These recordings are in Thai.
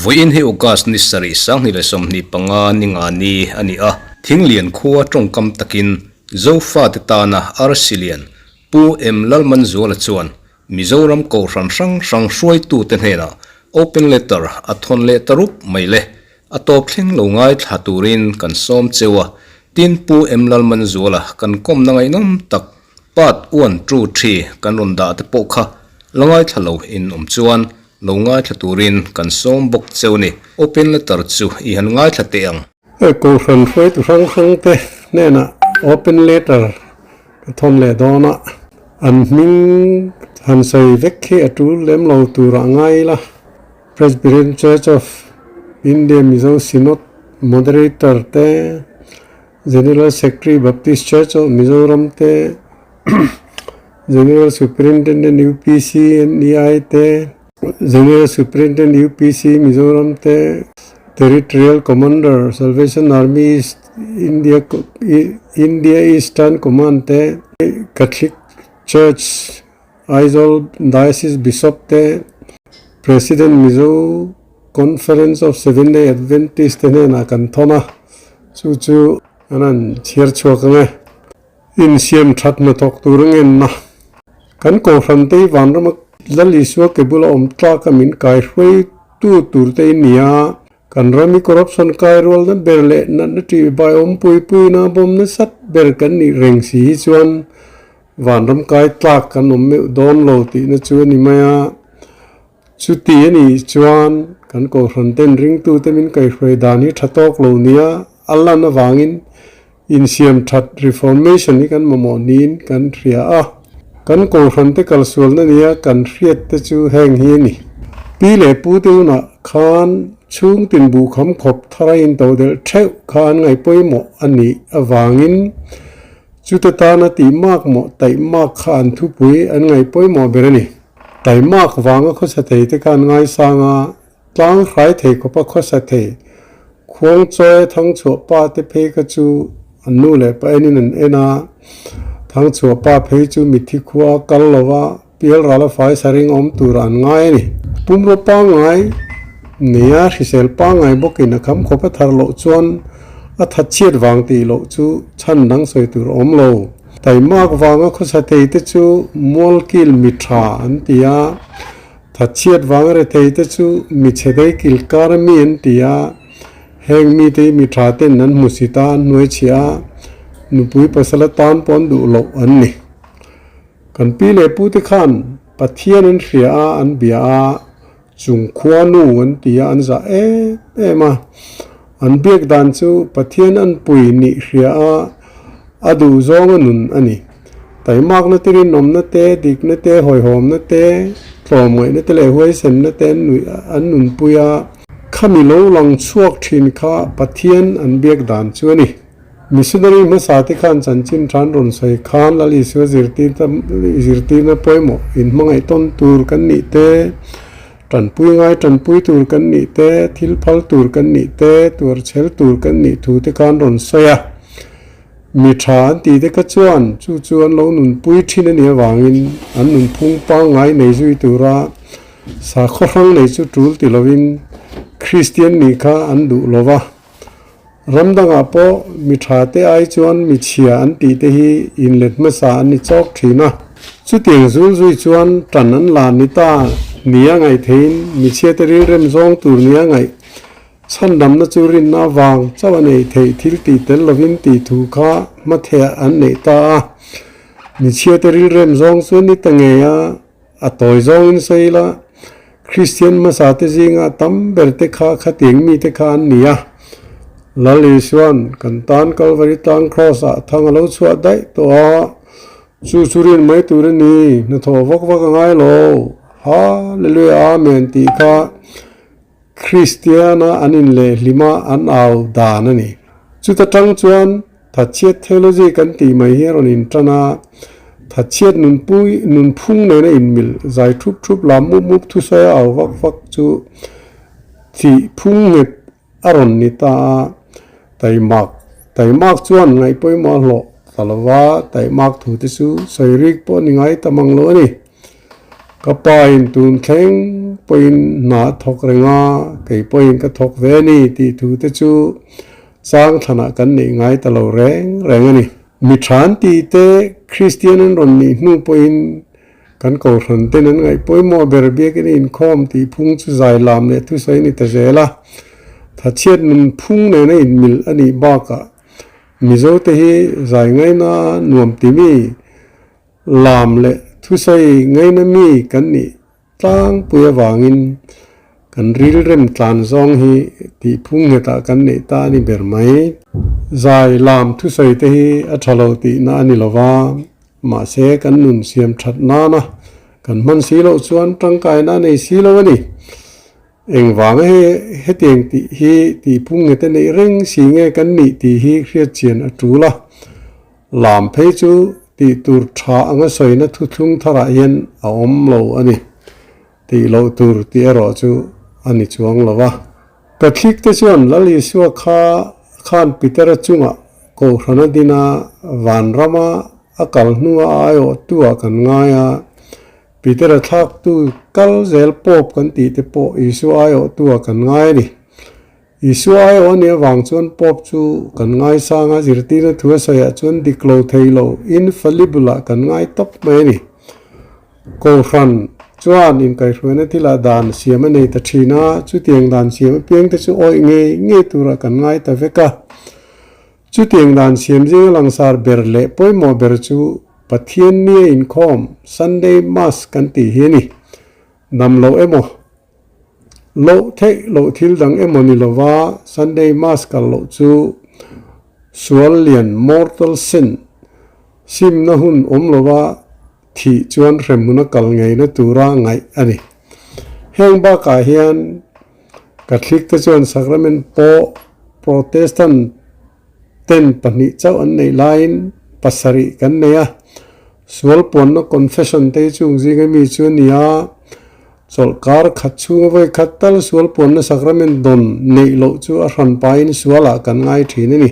voin he ukas ni sari sang ni le som ni panga ni nga ni ani a thinglian khuwa tongkam takin zofa te ta na arsilian pu em lalman zola chuan mizoram ko ran sang shuai tu te hena open letter athon le tarup maile atop thleng lo ngai thaturin kan som chewa tin pu em lalman zola kan kom na ngai nam tak pat 1 2 3 kan ronda te pokha langai thalo in chuan lo ngai thaturin kan som bok chewni open letter chu I han ngai thate ang ko ran foi tu sang te ne na open letter thon le dona an ming han sai vekhe atu lem lo tu ra ngai la Presbyterian Church of India Mizo Synod moderator te General Secretary Baptist Church of Mizoram te General Superintendent UPC NEI te General Superintendent UPC Mizoram te Territorial Commander Salvation Army India Eastern Command te Catholic Church Aizawl Diocese Bishop te President Mizo Conference of Seventh-day Adventist te na kan thona chu anan chiar chuak nge in siam that na tok turungen na kan ko ram te wan ram laliswa ke bula om tra ka min kai hroi tu tur te nia kan rami corruption kai rol na berle na ti bai om pui na bom na sat ber kan ni reng si chuan wan ram kai tlak kan om me don lo ti na chu ni maya chu ti ni chuan kan ko ran ten ring tu te min kai hroi dani thatok lo nia Allah na wangin in siam that reformation ni kan mamonin kan ria a kan ko ran te kal sul na nia kan riat te chu heng hi ni pi le pu tu na khan chung tin bu kham khop thara in to del theu khan ngai poimo ani awangin chu ta na ti mak mo tai mak khan thu pui an ngai poimo berani tai mak wanga kho sa thei te kan ngai sanga tlang khai thei ko pa kho sa thei khuang choi thang chu pa te phe ka chu anu le pa enin an ena thang chu pa phe chu mithi khuwa kal lawa pial rala fai saring om turan ngai ni pumro pa ngai nia hisel pa ngai bokin kham khopa thar lo chuan a thatchiat wang ti lo chu chan dang soi tur om lo tai mak wanga kho sa thei te chu mol kil mitha an tia thatchiat wang re thei te chu mi chedai kil kar mi an tia heng mi te mitha te nan musita noi chia nupui pasala tan pon du lo an ni kan pi le pu te khan pathian an ria an bia chung khwa nu an tia an za ma an biak dan chu pathian an pui ni ria adu zong anun ani tai mak na tirin nom na te dik na te hoi hom na te tlom ngai na te le huai sen na te nui an nun puya khami lo lang chuak thin kha pathian an biak dan chu ani missionary ma sati khan chanchin than ron sai khan lali su zirti na poimo in mangai ton tur kan ni te tan pui tur kan ni te thil phal tur kan ni te tur chel tur kan ni thu te khan ron soya mi tha ti te ka chuan lo nun pui thin ani wangin an nun phung pa ngai nei zui tura sa kho rang nei chu tul ti lovin Christian ni kha an du lova ramdanga po mi tha te ai chuan mi chia an ti te hi inlet ma sa an ni chok thina chu tiang zul zui chuan tan an la ni ta nia ngai thein mi che te ri rem zong tur nia ngai chan dam na churin na wang chawa nei thei thil ti tel lovin ti thu kha ma the an nei ta mi che te ri rem zong chu ni ta nge ya a toy zong in sei la Christian ma sa te zinga tam ber te kha ting mi te kha nia lali suan kan tan Calvary tang cross a thang lo chua dai to chu churin mai tur ni na tho vok ngai lo hallelujah amen ti kha Christiana anin le lima an au dan ani chu ta tang chuan thatchiat theology kan ti mai heron in tana thatchiat nun phung ne na in mil zai thup lam mu thu sa au vak chu thi phung nge aron ni ta tai mak chuan ngai poima lo ตลอดว่าแต่มักถูกที่สุดใส่ริกปนยังไงตะมังโลนี่ก็ปอยตูนแข็งปอยหนาทกเรงาไก่ปอยก็ทกเวนี่ที่ถูกที่สุดสร้างฐานะกันนี่ไงตลอดแรงนี่มิทรานตีเตคริสเตียนนั้นรอนนี่นู่ปอยกันก่อรันเตนั้นไงปอยมอเบอร์เบียกันอินคอมที่พุ่งจุใจลามเนี่ยทุกสิ่งนี่แต่เจละถ้าเชียดมันพุ่งเนี่ยนะอินมิลอันนี้บ้ากะมิโซเตฮีใจไงนะนวมติมีลามเลยทุกสิ่งไงนะมีกันนี่ตั้งปุยวางินกันริลเริ่มตานซองฮีที่พุ่งเหตุกันนี่ตานี่เบอร์ไหมใจลามทุกสิ่งเตฮีอัชโลตินานิลวามาเสกันนุนเสียมชัดนานะกันมันสีโลส่วนร่างกายนั้นในสีโลนี่เองวางให้เตียงตีฮีตีพุ่งเงตในเร่งสีเงกันนี่ตีฮีเครียดเจียนจูละลามเพจูตีตูร์ชาอังสอยนะทุทุงทราเย็นอมโลอันนี้ตีโลตูร์ตีรอจูอันนี้จวงละวะกะทิกเตชวนลลิสวะข้านปิตรจุงะโกขณะดินาวันรามาakal nuwa ayo tua kan ngaya pitera thak tu kal zel pop kan ti te po isu ayo tua kan ngai ni isu ayo ne wang chon pop chu kan ngai sanga zirti na thua saya chon diklo thailo infallible kan ngai top mai ni ko khan chuan in kai hruana thila dan siam nei ta thina chu tiang dan siam piang te chu oi nge tura kan ngai ta veka chu tiang dan siam jing langsar berle poi mo ber chu pathian ni in khom Sunday mass kan ti hi ni nam lo emo lo the lo thil dang emo ni lowa Sunday mass kal lo chu sual lian mortal sin sim na hun lowa thi chuan remuna kal ngei na tura ngai ani heng ba ka hian catholic te chuan sacrament po protestant ten pani chau an nei lain pasari kan neya sual pon na confession te chung jinga mi chu nia chol kar khachu voi khatal sual pon na sacrament don nei lo chu a ran pain suala kan ngai thini ni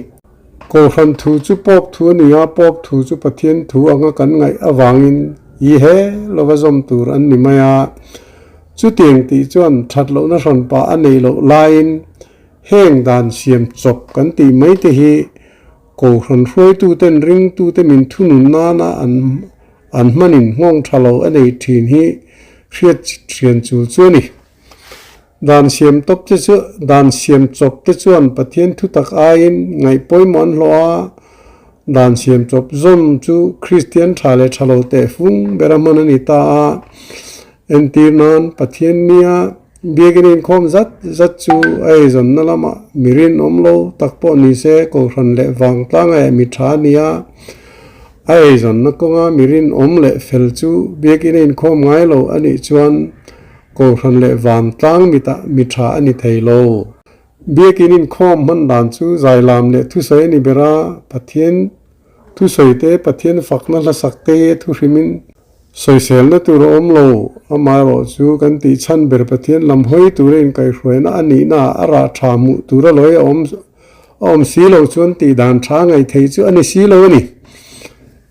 ko ran thu chu pop thu nia pop thu chu pathian thu anga kan ngai awangin i he lova zom tur an ni maya chu tiang ti chuan that lo na ran pa an nei lo lain heng dan siam chop kan ti mai te hi ko ran hroi tu ten ring tu te min thunun na na an manin ngong thalo anei thin hi hriat thian chu chu ni dan siam top te chu dan siam chop te chuan pathian thu tak ain ngai poimon hloa dan siam chop zom chu christian thale thalo te fung beraman ani ta entirnan pathian nia biegin khom zat chu ai zon na lama mirin omlo takpo ni se ko ran le wang tlang ai mi tha nia ai zon na ko nga mirin omle fel chu biegin khom ngai lo ani chuan ko ran le wang tlang mi tha ani theilo biegin khom man dan chu zailam le thu sai ni bera pathian thu soite pathian fakna la sakte thu rimin soisel na tur omlo amaro chu kan ti chan ber pathian lam hoi turin kai hruena ani na ara thamu tura loi om silo chun ti dan tha ngai thei chu ani silo ni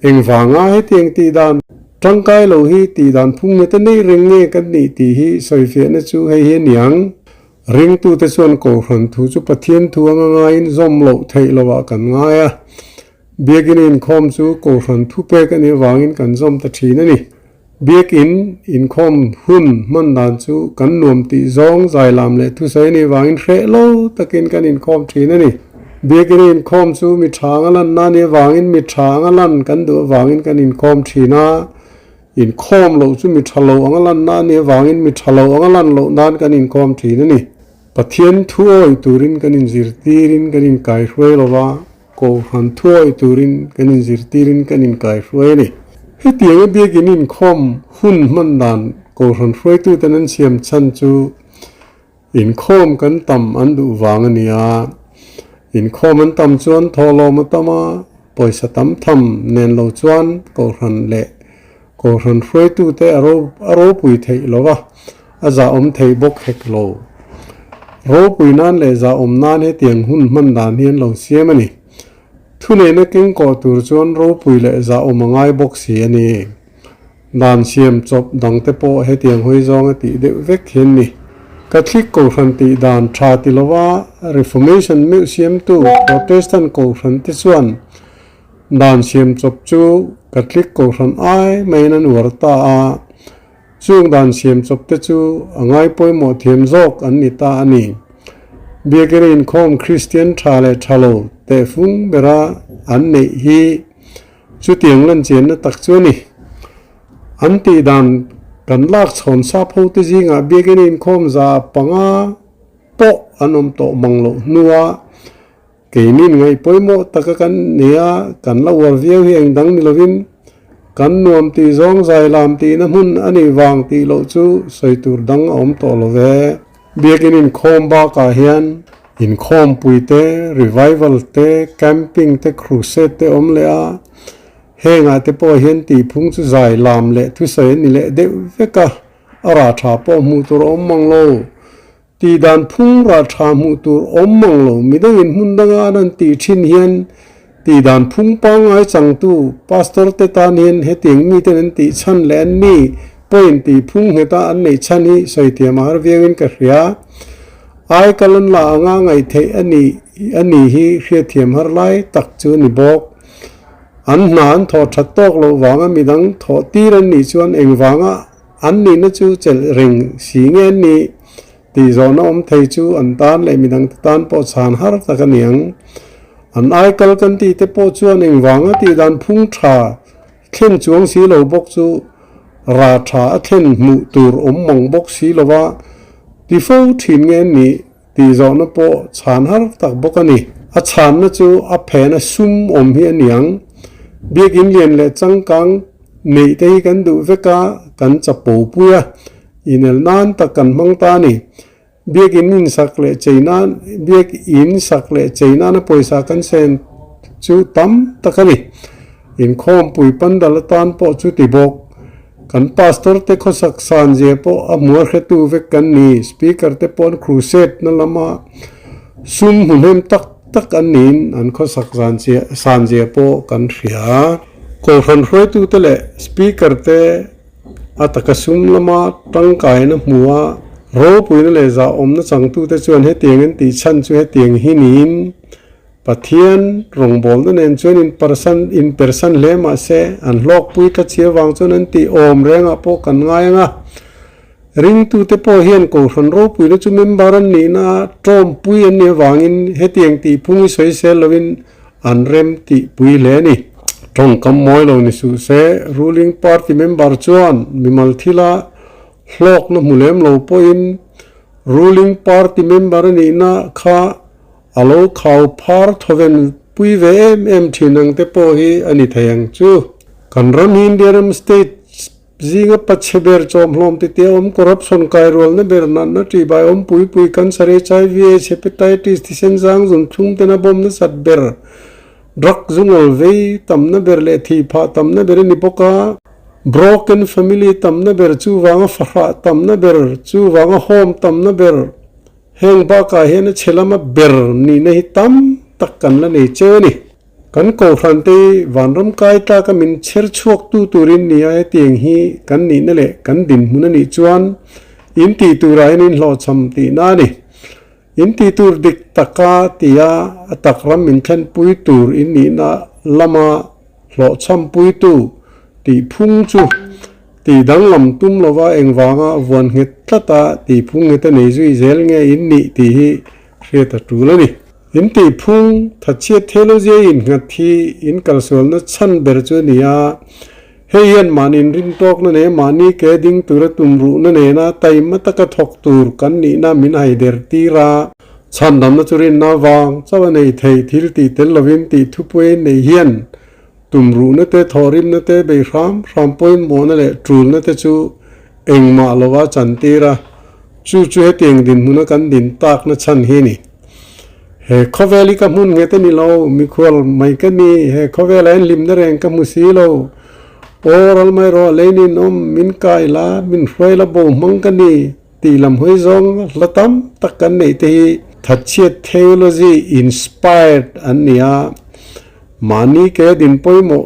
engwanga he tiang ti dan tangkai lo hi ti dan phung ne te nei ring nge kan ni ti hi soife na chu hei he niang ring tu te chuan ko hran thu chu pathian thu anga in zom lo thei lowa kan ngaya biegin khom chu ko hran thu pe kan ni wangin kan zom ta thina ni biegin khom hun man dan chu kan nuam ti zong zai lam le thu sai ni wangin hre lo takin kan in khom thina ni biegin khom chu mi thang lan na ni wangin mi thang lan kan du wangin kan in khom thina in khom lo chu mi thalo angalan na ni wangin mi thalo angalan lo nan kan in khom thina ni pathian thu oi turin kan in zirtirin kan in kai hre lo wa ko han thuai turin kanin zirtirin kanin kai hruai ni he tianga biegin in khom hun man dan ko han hruai tu tanan siam chan chu in khom kan tam an du wang ania in khom an tam chuan tholo ma tama poisa tam tham nen lo chuan ko han le ko han hruai tu te aro pui thei lowa aza om thei bok hek lo ro pui nan le za om nan he tiang hun man dan hian lo siam ani ทุเนนักเก่งก่อตัวจวนรู้ปุยเละจะอมง่ายบกเสียนี่ด่านเสียมจบดังเตโปให้เตียงห้อยจองติเดเวกเห็นนี่กัทลิกกูขันติด่านชาติลวะ Reformation Museum ตู้ Protestant กูขันติส่วนด่านเสียมจบจูกัทลิกกูขันไอไม่นันวัรตาช่วงด่านเสียมจบเตจูง่ายป่วยหมดเทียมโจกอันนี้ตาอันนี้เบียกรินคอมคริสเตียนชาเลชาโลแต่ฟุ้งเบราอันนี้ฮีชุดเตียงลันเจียนตักชวนี่อันตีดันกันลากชนซาพูดจริงอ่ะเบียกินคอมจะปังอ่ะโปอันนมโตมังโลนัวเกนินไงป่วยโมตะกันเนี่ยกันละวัวเวียวเฮียงดังนิลวินกันนวมตีจงใจลามตีน้ำหุ่นอันนี้วางตีโลจูใส่ตูดังอมโตโลเวเบียกินคอมบากาเฮียนอินคอมปุยเตรีไววัลเตแคมปิ้งเตครูเซตเตอมเลอาเฮงอาเตปอเห็นตีพุงสุใจลามเละทุเสนิเละเดเวกะอาราชาปอมูตุรอมมังโลตีดานพุงราชามูตุรอมมังโลมิดวินมุนดังอานันตีชินเฮียนตีดานพุงปังไอจังตูพาสตอร์เตตานเฮียนเฮติงมีเตนันตีชันแลนนี่ปอยตีพุงเฮตาอันในชันนี้ใส่เทียมาฮาร์เวียวินกะเรียไอกัลันลาอ่างไงเทอันนี้ฮีเรียเทียมฮาร์ไลตักจูนิบอกอันนั้นทอชัดตอกโลวางมีดังทอตีรันนี่ชวนเองวางอันนี้นะจูเจลริงสีเงินนี่ตีจอนอมไทยจูอันตานเลยมีดังตานปอชานฮาร์ตะกันเนียงอันไอกัลกันตีเตปอชวนเองวางตีดันพุ่งชาเข่นจวงสีโลบกจูราชาเข่นมุตูรอมมังบกสีโลวะที่ฟูถิ่นเงินนี่ตีจอนปอชานฮาร์ตะบกันนี่อาชานนะจูอเพนซุมอมเฮียนยังเบียกินเลียนเลจังกังในเตยกันดูเวกากันจับปูปุยอินเอลนันตะกันมังตานีเบียกินอินสักเลเจนันเบียกอินสักเลเจนันปุยสักกันเซนจูตัมตะกันนี่อินคอมปุยปันดัลตันปอจูติบกกันพาสตอร์เตโคสักสันเจปออมัวเขตูเวกันนี่สปีกเกอร์เตปอนครูเซตนั่นละมาซุมหุ่นเฮมตักอันนี้อันเขาสักสันเจปอกันเสียก็ฟันรวยตัวเตะสปีกเกอร์เตอัตกซุมละมาตั้งกายนะมัวโรปุยนั่นเลยจะอมนะจังตัวเตชวนให้เตียงนั้นตีชันช่วยให้เตียงหินินปัทเทียนรงบอลนั่นเองชวนอินเปอร์ซันเลมาเซอันลอกปุยตัดเชียวางชวนนั้นตีอมแรงอ่ะพอกันง่ายอ่ะริงตัวเตปอเฮียนก็ฟันโรปุยแล้วจุ่มบารันนี่นะจอมปุยอันนี้วางอินให้เตียงตีพุ่งสวยเซลวินอันเร็มตีปุยเลนี่ตรงคำมวยเรานี่สุเซ ruling party member จวนมีมัลทิลาหลอกนะมุเลมเราปอิน ruling party member นี่นะข้าอาลูข่าวพาร์ทเวนปุยเวมที่นั่งเตปอฮีอันนี้ทยังจูกันรันอินเดียรัมสเตทจิงปัจเจเบอร์จอมลมติเตียอมคอร์รัปชันไคโรลเนี่ยเบอร์นันนะที่บายอมปุยกันสารีใจวีเอชเฮปไตติสที่เซนซังจุนทุ่มเตนะบอมนะสัตเบอร์ดรักจุงอลเวย์ตั้มนะเบอร์เลทีพาตั้มนะเบอร์นิปกา broken family ตั้มนะเบอร์จูวางฟ้าตั้มนะเบอร์จูวางโฮมตั้มนะเบอร์เฮงบ้าก้าเฮนะเชลมาเบอร์นี่นะฮิตั้มตักกันละนี่เจอนี่กันโกฟันตีวันรำกายตากันมินเชิดชวกตูรินนี่ไอเตียงฮีกันนี่นั่นแหละกันดินมุนนี่จวนอินตีตูไรนี่หล่อชมตีนานี่อินตีตูรดิกตะกาตียาตักรำมินเทนปุยตูรอินนี่นะละมาหล่อชมปุยตูตีพุ่งจูตีดังลำตุ้มละว่าเองวางวันเฮตตาตีพุ่งเฮตนี่จุยเซลเงอินนี่ตีฮีเรียตตูละนี่อินตีพุ่งทัดเชียเทโลเจอินงัดที่อินกัลส่วนนั้นชันเบอร์จูนี่ยาเฮียนมานินรินตอกนั่นเองมานี่แกดิ้งตุระตุมรูนั่นเองนะไตมัตกะทอกตูร์กันนี่นะมินไฮเดอร์ตีราชันดำนัจุรินนาวางเจ้าในไทยทิลตีเตลวินตีทุบเวนในเฮียนตุมรูนั่นเตทอริมนั่นเตไปรำปอยมอนนั่นแหละทรูนั่นเตจูเอ็งมาลวะจันตีราจูเฮติงดินมุนกันดินตากนั่นชันเฮนี่เฮข้าเวลิกมุนเงตนี่เรามีควรไม่กันนี่เฮข้าเวลันลิมเดรงกัมุสีเราโอรัลไม่รอเลนินอมมินกายลามินฟวยละโบมังกันนี่ตีลำห้วยจงละตั้มตักกันนี่ที่ทัดเชียเทโลจีอินสปายร์อันนี้ mani ke din poimo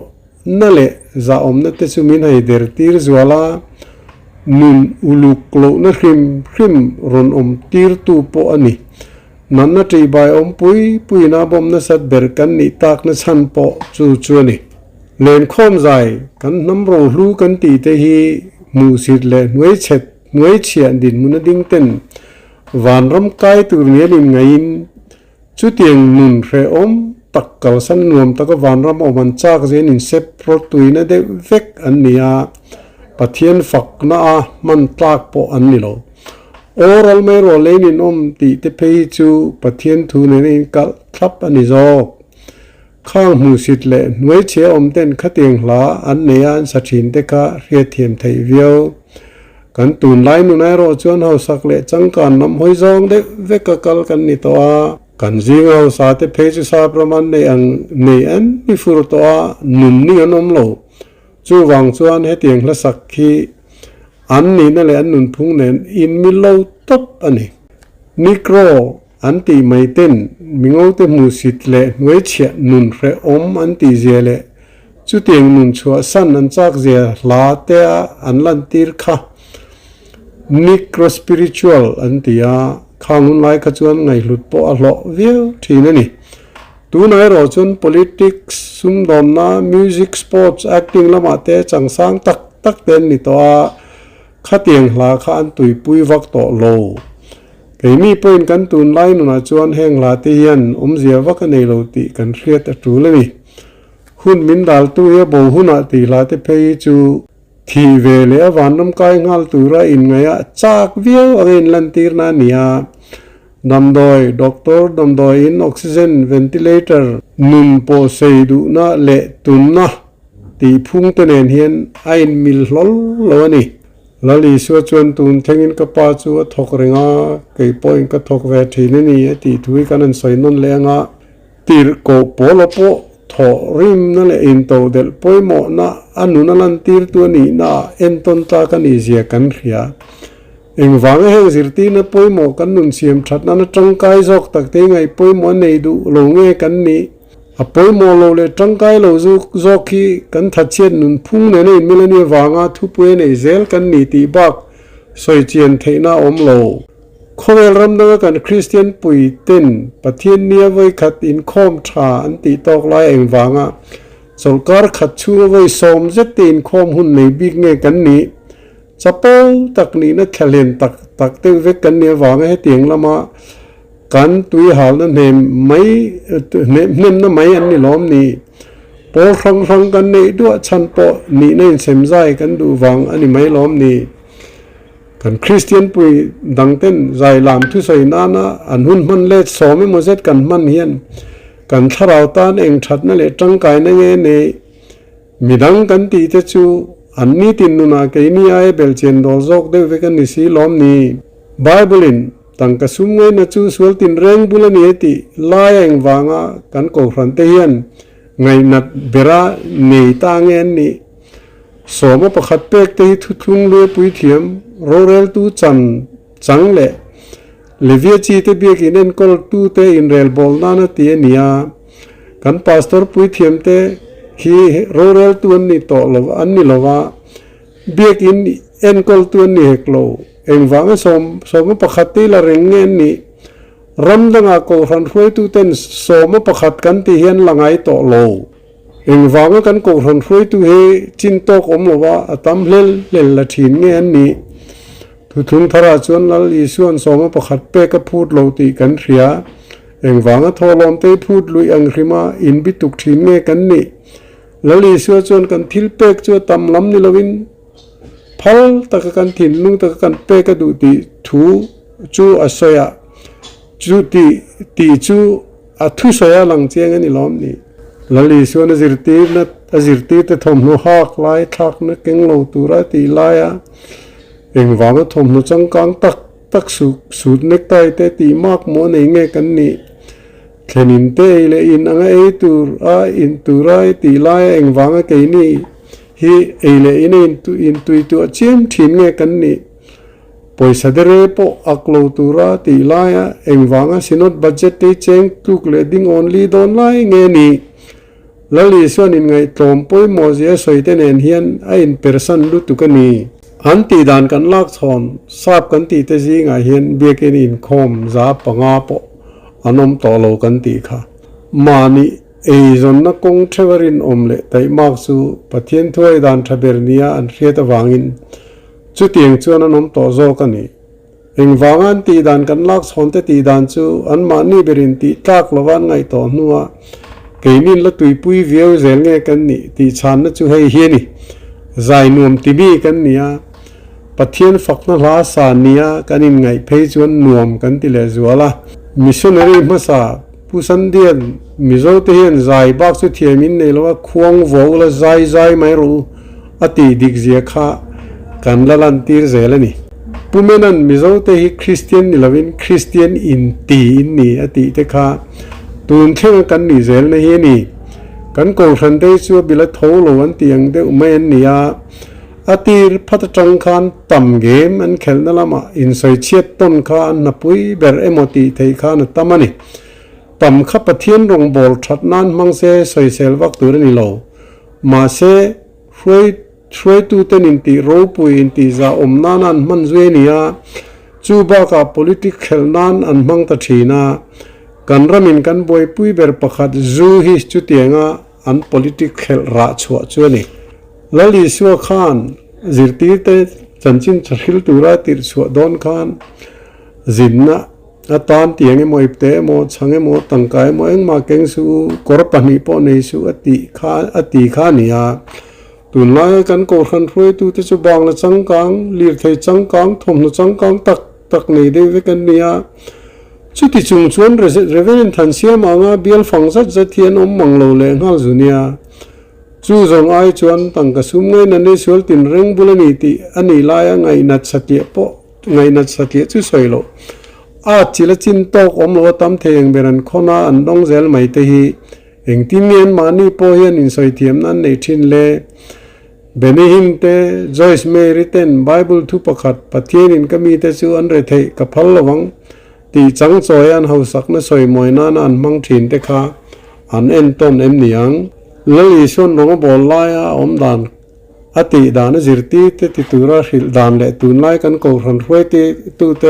nale za omna te chumin hai der tir zwala nun uluk lo na hrim ron tir tu po ani nanna tri bai pui na bom na sat ber kan ni tak na chan po chu ani len khom zai kan nam ro hlu kan ti te hi mu sit le nuai chian din mun ding ten van ram kai tur ne lim ngain chu tieng nun re tak kal san nuam tak van ram oman chak zen in sep pro tuina de vek an nia pathian fak na a man tlak po an ni lo oral me ro lein in ti te pei chu pathian thu ne in kal thlap ani jok khang mu sit le nuai che ten khatieng hla an nia an sa thin te ka ria thiam thei vio kan tun lai nu nai ro chuan ho sak le changkan nam hoi zong de veka kal kan ni to a kan zinga sa te phechu sa praman nei an ni fur to a nun ni anom lo chu wang chuan he tieng hla sak khi an ni na le an nun phung nen in mi lo top ani nikro an ti mai ten mingo te mu sit le ngoi chia nun re an ti je le chu tieng nun chua san an chak je la te an lan tir kha Necro spiritual antia khangun lai khachuan ngai hlut po a hlo viu thina ni tu nai ro chun politics sum dom na music sports acting lama te changsang tak ten ni to a khatieng hla kha an tui pui vak to lo keimi point kan tun lai nu na chuan heng la te hian zia vak nei lo ti kan hriat a tu le ni hun min dal tu ye bo huna ti la te phei chu thi ve le van nam kai ngal tura in ngaya chak viau again lantir na nia namdoi doctor namdoi in oxygen ventilator nun po seidu na le tunna ti phung tenen hian ain mil hlol lo ani lali suwa chuan tun thengin ka pa chu thok renga kei point ka thok ve thine ni ti thui kanan soinon lenga tir ko polo po tho rim na le in to del poimo na anuna lan tir tu ni na enton ta kan izia kan ria eng wang he zirti na poimo kan nun siam that na tangkai jok tak te ngai poimo nei du lo nge kan ni a poimo lo le tangkai lo zu zoki kan thatchen nun phung ne nei milani wanga thu pue nei zel kan ni ti bak soi chien theina lo khowel ram da kan Christian pui ten pathian nia voi khat in khom tha an ti tok lai eng wanga solkar khat chu voi som zet tin khom hun nei big nge kan ni chapau tak ni na khalen tak te ve kan ne wanga he tieng lama kan tui hal na nem mai nem na mai an ni lom ni po rang kan nei du chan po ni nei sem zai kan du wang ani mai lom ni kan Christian pui dangten zai lam thu soi na an hun man le somi mozet kan man hian kan tharau tan eng that na le tangkai na nge ne midang kan ti te chu an ni tin nu na ke ni ai bel chen dol jok de ve kan ni si lom ni bible in tang ka sum ngai na chu sual tin reng bulani eti la eng wanga kan ko hran te hian ngai nat bera nei ta ngen ni soma pakhat pek te thu thung le pui thiam rorel tu chang le levia chi te biak in en kol tu te in rel bol na ti nia kan pastor pui thiam te hi rorel tu ni to lo an ni lowa biak in en kol tu ni heklo eng wanga som pakhat te la reng ngen ni ram danga ko ran hroi tu ten soma pakhat kan ti hian langai to lo eng wanga kan ko ran hroi tu he chin tok lowa atam hlel la thin ngen ni thung thara chuan lal isuan soma pakhat pe ka phut lo ti kan ria eng wanga tholom te phut lui ang rima in bituk thin nge kan ni lali suwa chuan kan thil pek chu tam lam ni lovin phal tak kan thin lung tak kan pe ka du ti thu chu asoya chu ti chu a thu soya lang cheng ani lom ni lali suwa na zirti te thom no hak lai thak na keng lo tura ti laya eng wanga thom no changkang tak su nek tai te ti mak mo nei nge kan ni thenin te le in anga e tur a in turai ti lai eng wanga ke ni hi ele in tu chem thin nge kan ni poisa dere po aklo tura ti lai eng wanga sinot budget te cheng tuk le ding only don lai nge ni แล้วลีส่วนอินไงตรมปุ้ยโมเสสวยเตนเอ็นเฮียนไออินเปอร์ซันลุตุกันนีอันตีดานกันลากทอนทราบกันตีเตจิงไอเฮียนเบียกินอินคอมซาปงาปอันอมต่อโลกันตีค่ะมานีเอจนนักกงเทวรินอมเลแต่มากสู่ปะเทียนถ้วยดานทะเบรเนียอันเรียตวางินจุดเตียงจวนอันอมต่อโซกันนีเองวางอันตีดานกันลากทอนเตตีดานจูอันมานีเบรินตีตากละวันไงต่อนัวเกนินละตุยปุยเวียวเซลเงกันนี่ตีชานนัจูให้เฮียนี่ใจนวมติบีกันเนี่ยปะเทียนฝักนั่นลาสานียกันอินไงเพจวนนวมกันติเลจัวละมิชชันนารีมาซาผู้สันเดียนมิโซเทียนใจบักสุเทียมินในละว่าควงโวละใจไม่รู้อติดิกเสียข้ากันละลันตีเซลนี่ผู้เมนันมิโซเตฮิคริสเตียนนี่ละวินคริสเตียนอินตีอินนี่อติเตข้าตูนเชื่อกันนี่เซลนี่เฮนี่กันโกชันเตชัวบิลทโลวันเตียงเตอุเมนนี่อาอติรพัตจังคันตั้มเกมอันเคลนั่นละมาอินไซเชียตต้นข้าอันนับปุยเบรเอโมติเทข้านตั้มนี่ตั้มขับปะเทียนรงบอลชัดนั้นมังเซใส่เซลวักตัวนี่โลมาเซช่วยตูเตนินตีรูปุยอินตีจะอมนานันมันเวนียจูบากับ political นั้นอันมังตัชีนากันรามินกันบอยปุยเบรประคัดจูฮิจุดยังอัน political ราชัวชัวนี่แล้วลิชัวขานจิตตีเตจันจินชัลตุระติรชัวดอนขานจินนะอาตานเตียงมวยเตะมอช่างมอตั้งกายมอเอ็งมาเก่งสู้กรปนิปอนิสู้อติขานี่ยตุนไล่กันโกรันรวยตูเตจุบางละจังกังลีร์ไทยจังกังทมละจังกังตักนี่ได้เวกันเนี่ยชุดที่จุงชวนเรเวนทันเสียมางาเบียลฟังซัดจะเทียนอมมังโลเลงฮัลจุเนียจู่จงไอชวนตั้งกระสุมไงนั่นได้ชวนตินเร่งบุลนิติอันนี้ลายไงนัดสักเยปะไงนัดสักเยจู่สวยโลอาจิลจินโตกอมโลตั้มเทียงเบรันคนอันดงเซลไม่เตหีเองที่เมียนมานี่พอเห็นอินสอยเทียมนั้นในทินเล่เบเนหินเตจอยส์เมริเตนไบเบิลทุปขัดปะเทียนินก็มีแต่ชูอันเรเทกับพัลละวังตีจังจอยอันเฮาสักนั่นสอยมวยนั่นอันมังทินเตค่ะอันเอ็นต้นเอ็มเนียงแล้วอีส่วนลงบอลไล่อมดานอติดานจิรตีเตติตุระหิลดานเละตุนไล่กันกูรันรวยเตตุเต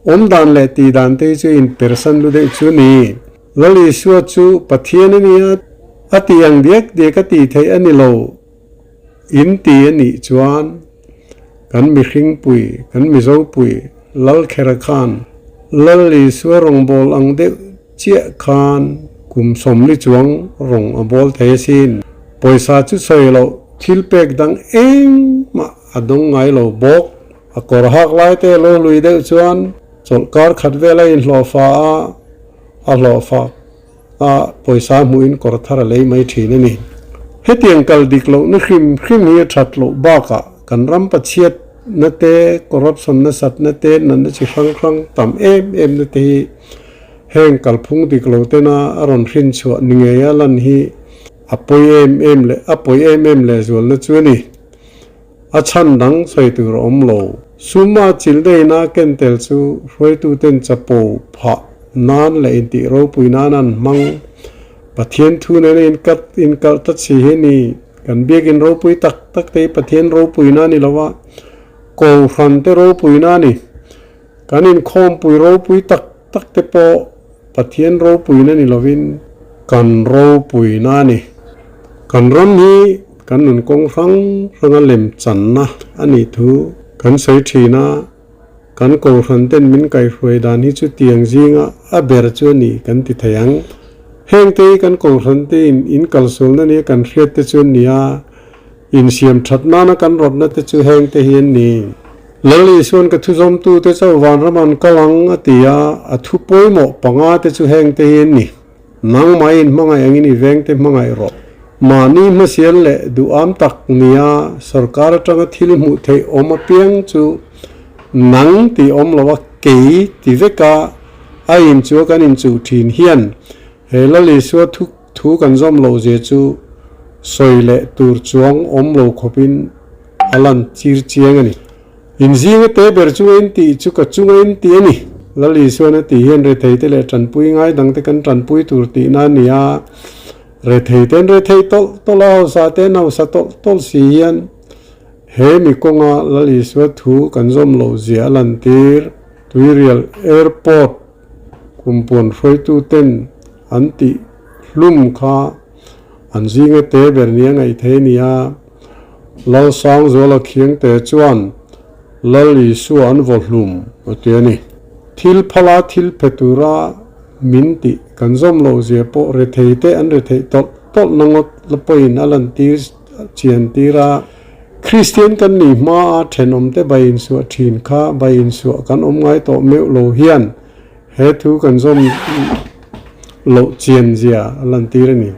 อมดานเละตีดานเตจูอินเปอร์ซันลุเดจูนี่แล้วอีส่วนจูปะเทียนนี่อติยังเด็กตีเทอันนี้โลอินตีอันนี้จวนกันมีขิงปุยกันมีโซปุยลัลเคระคานลัลอีส่วนรงบอลอังเดเจียคานกุมสมลิจวงรงบอลเทสินปอยซาจุสอยโลทิลเป็กดังเองมาอดงไงโลบอกอกอร์ฮักไลเตโลลุยเดจวนจนการขัดเวลาอินหลอฟ้าหลอฟ้าปอยซามุอินกอร์ทาร์เลยไม่ทีนี่เฮตียงกัลดิกโลนึกคริมเฮียชัดโลบ้ากะกันรำปัจเชียดนั่นเตกอร์รัปชันนั่นสัตนั่นเตนั่นจะครั้งต่ำเอ็มนั่นเตแห่งกัลพุงดิกโลเตน่าอารอนฟินชัวนิเงียลันฮีอปอยเอ็มเลยส่วนนั่นชวนี่อาชันดังใส่ตัวอมโลสุมาจิลเดน่าเกนเตลซูรวยตูเตนจะโปผะนานเลยอินติโรปุยนานันมังปะเทียนทูนั่นอินกัลตัดสีเฮนี่กันเบียกินโรปุยตักเตปะเทียนโรปุยนานี่ละว่าโกฟันเตโรปุยนานี่กันอินคอมปุยโรปุยตักเตปอปะเทียนโรปุยนานี่ละวินกันโรปุยนานี่กันรันนี้กันนุนกงฟังเล่มจันนะอันนี้ทูกันใส่ทีนะกันโกฟันเต้นมินไก่ฟวยดานที่จุดเตียงจิงอ่ะเบรจวนี่กันติดทยังแห่งเตกันโกฟันเต้อินกัลโซลนั่นนี่กันเรียดเตจวนนี่อินเสียมชัดนานะกันรถนั่นเตจูแห่งเตเฮียนนี่แล้วลิส่วนกับทุจมตูเตเจ้าวันรมันกลังอติยาทุปอยหมอปังอาเตจูแห่งเตเฮียนนี่นังไม่มังไงอย่างนี้แวงเตมังไงรถมานี่มาเสียเละดูอัมตักเนี่ยสรการจังทิลมุเทอมเปียงจูนังที่อมละว่าเกยที่เวกาไออินจูกันอินจูทินเฮียนเฮลัลิสัวทุกันจอมโลเจจูสอยเละตูร์จวงอมโลขบินอลันจีร์เจียงนี่อินซีเตเบอร์จูอินตีจูกัจูอินตีนี่ลัลิสัวนั่นตีเฮียนเรเทยเตเละจันปุยง่ายดังเตกันจันปุยตูร์ตีนั่นเนี่ย เรทัยเต้นเรทัยตลาวสาเต้นเอาสตลสียันเฮมีกงาลลิสวทูกันจอมโลเซียลันตีร์ตุยเรียลแอร์พอร์ตคุมปวนไฟตูเต้นอันติลุ่มข้าอันซิงเตเบร์เนียงไอเทเนียเราสองโจลเคียงเตจวนลลิสวอันวอลลุ่มโอเทนี่ทิลพลาทิลเพตูรามินติกันจอมโลเซียโปเรทัยเตอันเรทัยตนังลปอยนัลันตีร์เชียนตีราคริสเตียนกันนี่มาเทนอมเตใบอินสัวทีนข้าใบอินสัวกันอมไงโตเมโลเฮียนเฮทูกันจอมโลเชียนเซียลันตีร์นี่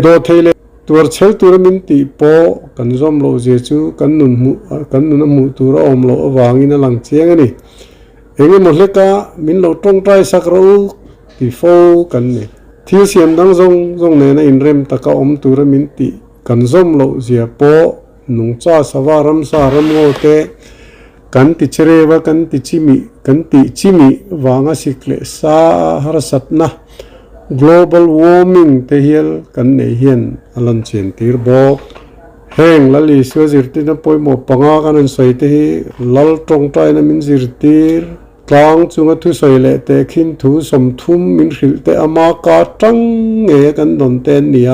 โดเทเลตัวเชลตัวมินติโปกันจอมโลเซียจูกันนุนมุตัวอมโลวางินลังเชียงนี่เองหมดเลยกะมินโลตรงใจสักรูติโฟกันนี่ที่เสียมดังจงเนี่ยอินเรมตะกอมตัวมินติกันจอมโลเซียโปนุงจ้าสวารมสารมโอเตกันติเชเรวะกันติชิมิวางสิกเลสาหรสัตนะ global warming เทียลกันเนเฮียนอลันเชนตีร์บอกแห้งละลิสวจิรตินะปอยหมอปังอากันนันสวยเตหิลลตรงใจนะมินจิรติร์กลางจุงทุสวยเลเตขินทุสมทุมมินขิลเตอมากาจังเงกันดนเตนเนีย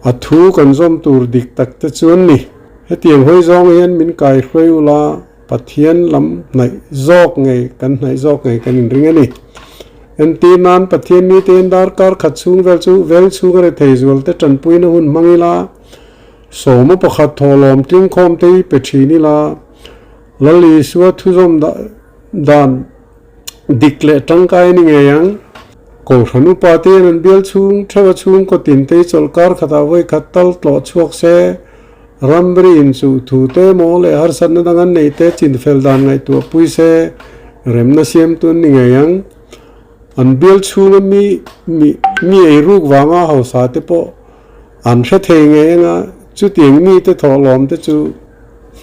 อัทุกันจอมตูร์ดิกตักเตชวนนี่เฮตียงห้อยจองเฮียนมินไก่เฟยอุลาปัทเฮียนลำไหนจอกไงกันไหนจอกไงกันอินริงนี่เอ็นตีนานปัทเฮียนนี้เตนดาร์การขัดซูงเวลซูกันเทจวลเตจันปุยนหุ่นมังอิลาสมปขัดทอลอมทิ้งคอมเตยเปชีนิลาลลิสวทุจอมดานดิกเลตังกายนี่ไงยังก็ขนุปาเตนันเบลซูงเทวซูงก็ตินเตจลการขัดเอาไว้ขัดตัลตลอดช่วงเสรัมบรีอินสูทูเตโมเลหาร์สันนังอันเนเตจินเฟลดานไงตัวปุยเซเรมนาเซียมตุนนี่ไงยังอันเบลซูงมีไอรูกวางอาเฮาสาเตโปอันเสเทงไงยังจุดเตียงมีเตทอลอมเตจู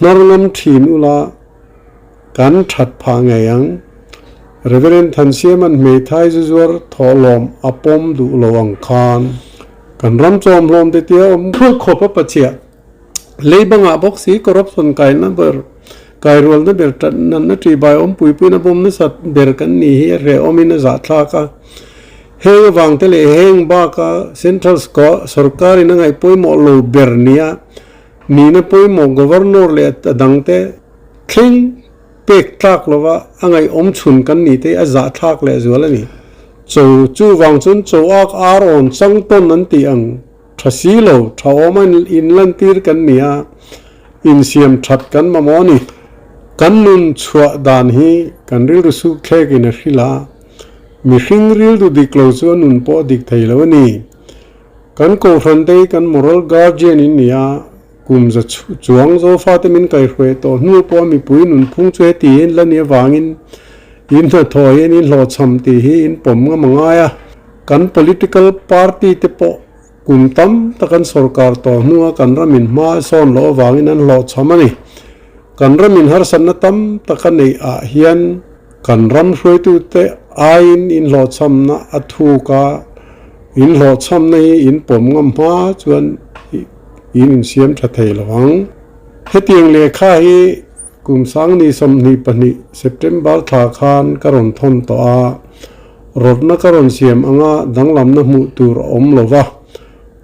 นารนัมทีนอุลากันชัดพาไงยังเรเวเรนทันเซียมันเมทัยจูวร์ทอลอมอปอมดูลวังคานกันรัมจอมลมเตเตียมพูดขบปะเชียเลยบังอาบอกสีกรบสนไก่นั่นเบอร์ไก่รัวนั่นเบอร์นั่นนั่นที่ใบอมปุยปุยนั่นบอมนั่นสัตเบอร์กันนี่เรอมินจัตลากะเฮงวังเตเลเฮงบ้ากะเซ็นทรัลสกอสรการินังไอปุยโมโลเบอร์เนียนี่นั่นปุยโมกวอร์นอร์เลตดังเตคิงเป็กทักลว่าอังไออมชุนกันนี่เตอจัตทักเลจวลนี่จู่วังจุนจู่อักอารอนสังต้นนั่นตีอังทัศน์โลท้าวมันอินลันตีร์กันเนี่ยอินเสียมชัดกันมาโมนี่กันนุนชัวดานฮีกันริลรู้สึกแค่กินหิลามีฟิงริลดูดิกลาวส่วนนุนพอดิกไทยแล้วนี่กันโคฟรันเตกันมอรัลการ์เจนอินเนี่ยกุมจะจวงโซฟาเตมินไก่เฟยโตนูพอมีปุยนุนพุ่งช่วยตีนแล้วเนี่ยวางอินถอยอินหลอดซัมตีฮีอินผมก็มังไงกัน political party เตปกุมตั้มตะกันสรการต่อนัวกันรามินมาสอนโลวางนั้นโลดสมันี่กันรามินหาสันนัตั้มตะกันในอาเฮียนกันรำช่วยตุเตอาอินโลดสมนะอัฐุกาอินโลดสมในอินผมงมาจวนอินเสียมทัดเทลวังเฮตียงเลขาฮีกุมสังนิสมนิปนิเซปเทมเบอร์ทาคานกรอนทนต่อรถนักกรอนเสียมอ่างดังลำนมุตูรอมโลวะ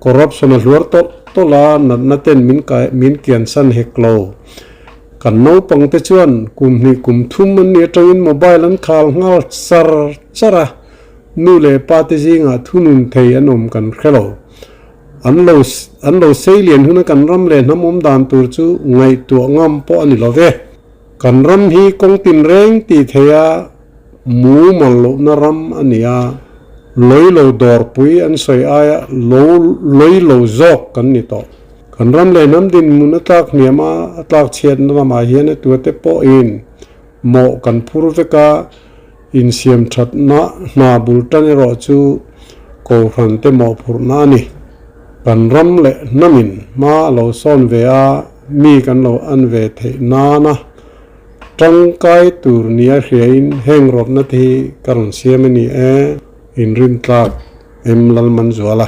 corruption luar to la na ten min kian san heklo kan no pang te chuan kum thum man ni tawin mobile an khal ngal sar chara nu le pa te jinga thunun thei anom kan khelo an lo seilian huna kan ram le namom dan tur chu ngai tu ngam po ani love kan ram hi kong tin reng ti theya mu mal lo na ram ania loi lo dor pui an soi aya loi lo zok kan ni to kan ram le nam din mun atak niama atak chen na ma hian tu te po in mo kan phur veka in siam that na bultan ro chu ko han te mo phur na ni kan ram le namin ma lo son ve a mi kan lo an ve the na tangkai tur nia hrein heng rot na thi karon siam ni in rin tlak em lal man zuala